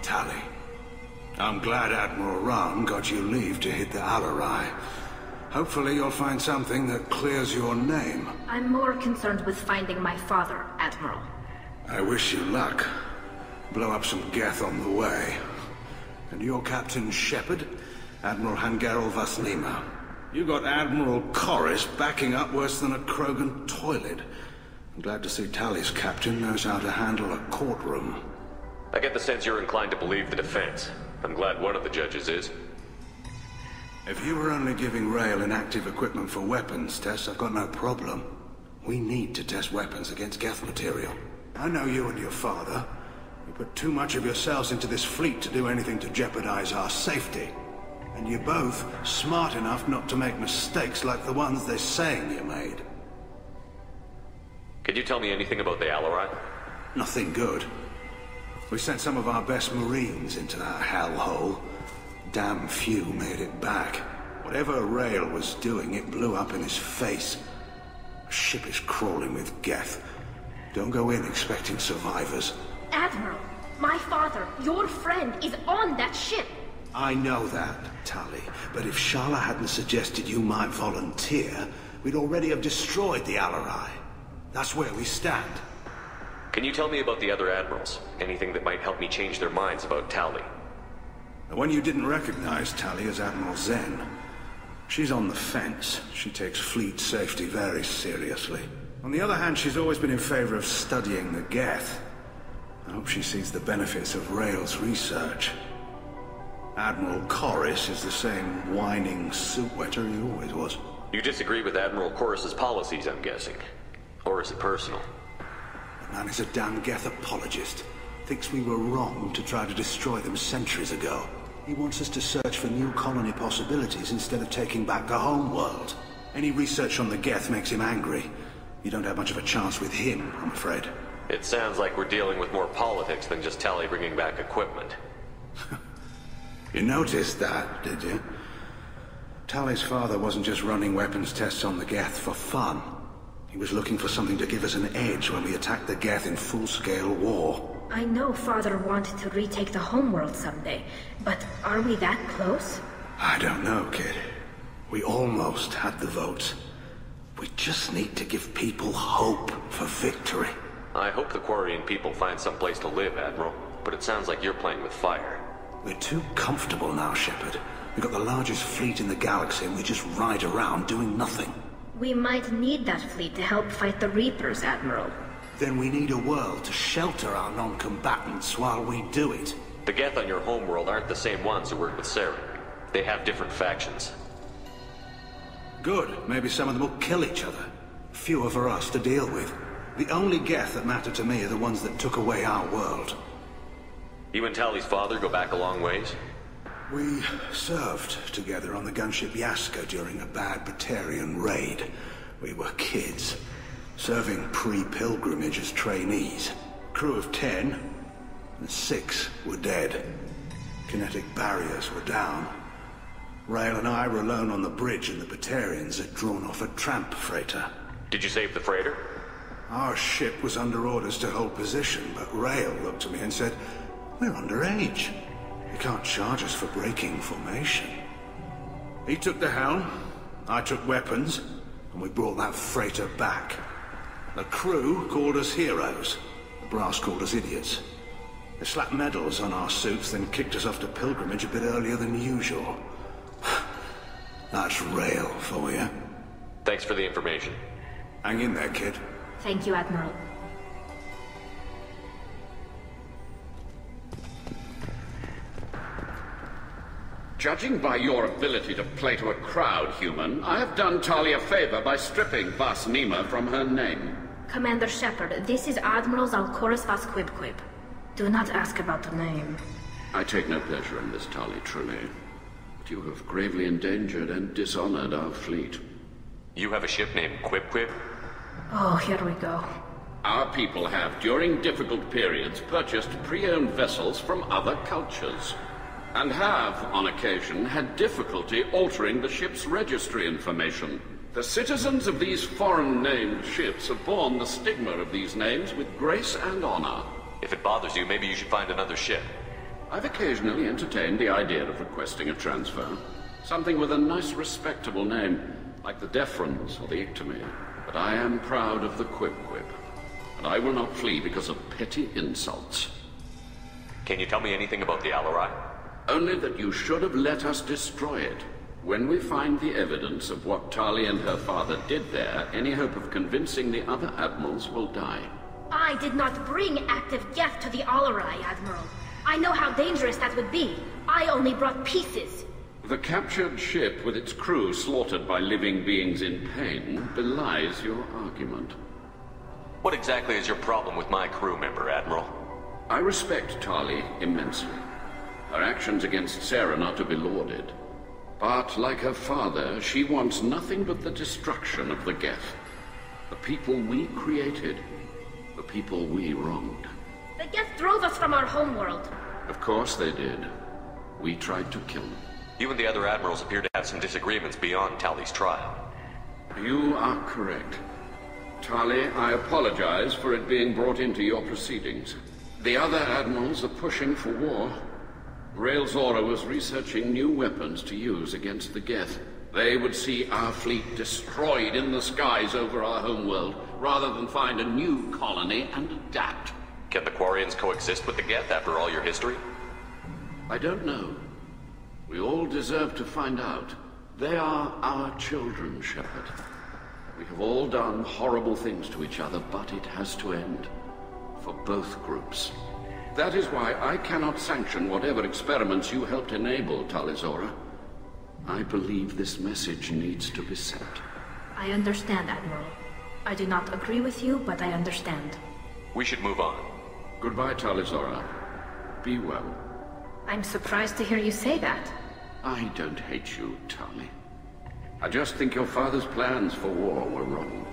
Tali. I'm glad Admiral Rahn got you leave to hit the Alarei. Hopefully you'll find something that clears your name. I'm more concerned with finding my father, Admiral. I wish you luck. Blow up some Geth on the way. And your Captain Shepard, Adm Han'Gerrel. You got Admiral Koris backing up worse than a Krogan toilet. I'm glad to see Tali's captain knows how to handle a courtroom. I get the sense you're inclined to believe the defense. I'm glad one of the judges is. If you were only giving Rael inactive equipment for weapons tests, I've got no problem. We need to test weapons against Geth material. I know you and your father. You put too much of yourselves into this fleet to do anything to jeopardize our safety. And you're both smart enough not to make mistakes like the ones they're saying you made. Can you tell me anything about the Alarei? Nothing good. We sent some of our best Marines into that hellhole. Damn few made it back. Whatever Rael was doing, it blew up in his face. A ship is crawling with Geth. Don't go in expecting survivors. Admiral, my father, your friend, is on that ship. I know that, Tali, but if Shala hadn't suggested you might volunteer, we'd already have destroyed the Alarei. That's where we stand. Can you tell me about the other admirals? Anything that might help me change their minds about Tali? The one you didn't recognize, Tali, is Admiral Zen. She's on the fence. She takes fleet safety very seriously. On the other hand, she's always been in favor of studying the Geth. I hope she sees the benefits of Rael's research. Admiral Koris is the same whining soup-wetter he always was. You disagree with Admiral Koris's policies, I'm guessing. Or is it personal? The man is a damn Geth apologist. Thinks we were wrong to try to destroy them centuries ago. He wants us to search for new colony possibilities instead of taking back the home world. Any research on the Geth makes him angry. You don't have much of a chance with him, I'm afraid. It sounds like we're dealing with more politics than just Tali bringing back equipment. You noticed that, did you? Tali's father wasn't just running weapons tests on the Geth for fun. He was looking for something to give us an edge when we attacked the Geth in full-scale war. I know father wanted to retake the homeworld someday, but are we that close? I don't know, kid. We almost had the votes. We just need to give people hope for victory. I hope the Quarian people find some place to live, Admiral, but it sounds like you're playing with fire. We're too comfortable now, Shepard. We've got the largest fleet in the galaxy and we just ride around doing nothing. We might need that fleet to help fight the Reapers, Admiral. Then we need a world to shelter our non-combatants while we do it. The Geth on your homeworld aren't the same ones who work with Saren. They have different factions. Good. Maybe some of them will kill each other. Fewer for us to deal with. The only Geth that matter to me are the ones that took away our world. You and Tali's father go back a long ways? We served together on the gunship Yaska during a bad Batarian raid. We were kids, serving pre-pilgrimage as trainees. Crew of 10, and 6 were dead. Kinetic barriers were down. Rael and I were alone on the bridge and the Batarians had drawn off a tramp freighter. Did you save the freighter? Our ship was under orders to hold position, but Rael looked at me and said, "We're underage. You can't charge us for breaking formation." He took the helm, I took weapons, and we brought that freighter back. The crew called us heroes. The brass called us idiots. They slapped medals on our suits, then kicked us off to pilgrimage a bit earlier than usual. That's Rael for you. Thanks for the information. Hang in there, kid. Thank you, Admiral. Judging by your ability to play to a crowd, human, I have done Tali a favor by stripping Vas Nima from her name. Commander Shepard, this is Admiral Zaal'Koris Vasquibquib. Do not ask about the name. I take no pleasure in this, Tali, truly. But you have gravely endangered and dishonored our fleet. You have a ship named Quib? Oh, here we go. Our people have, during difficult periods, purchased pre-owned vessels from other cultures. And have, on occasion, had difficulty altering the ship's registry information. The citizens of these foreign-named ships have borne the stigma of these names with grace and honor. If it bothers you, maybe you should find another ship. I've occasionally entertained the idea of requesting a transfer. Something with a nice, respectable name, like the Deference or the Ictomy. But I am proud of the Quib-Quib, and I will not flee because of petty insults. Can you tell me anything about the Alarei? Only that you should have let us destroy it. When we find the evidence of what Tali and her father did there, any hope of convincing the other admirals will die. I did not bring active Geth to the Alarei, Admiral. I know how dangerous that would be. I only brought pieces. The captured ship with its crew slaughtered by living beings in pain belies your argument. What exactly is your problem with my crew member, Admiral? I respect Tali immensely. Her actions against Saren are to be lauded. But, like her father, she wants nothing but the destruction of the Geth. The people we created. The people we wronged. The Geth drove us from our homeworld. Of course they did. We tried to kill them. You and the other admirals appear to have some disagreements beyond Tali's trial. You are correct. Tali, I apologize for it being brought into your proceedings. The other admirals are pushing for war. Rael Zora was researching new weapons to use against the Geth. They would see our fleet destroyed in the skies over our homeworld, rather than find a new colony and adapt. Can the Quarians coexist with the Geth after all your history? I don't know. We all deserve to find out. They are our children, Shepard. We have all done horrible things to each other, but it has to end. For both groups. That is why I cannot sanction whatever experiments you helped enable, Tali Zora. I believe this message needs to be sent. I understand, Admiral. I do not agree with you, but I understand. We should move on. Goodbye, Tali Zora. Be well. I'm surprised to hear you say that. I don't hate you, Tali. I just think your father's plans for war were wrong.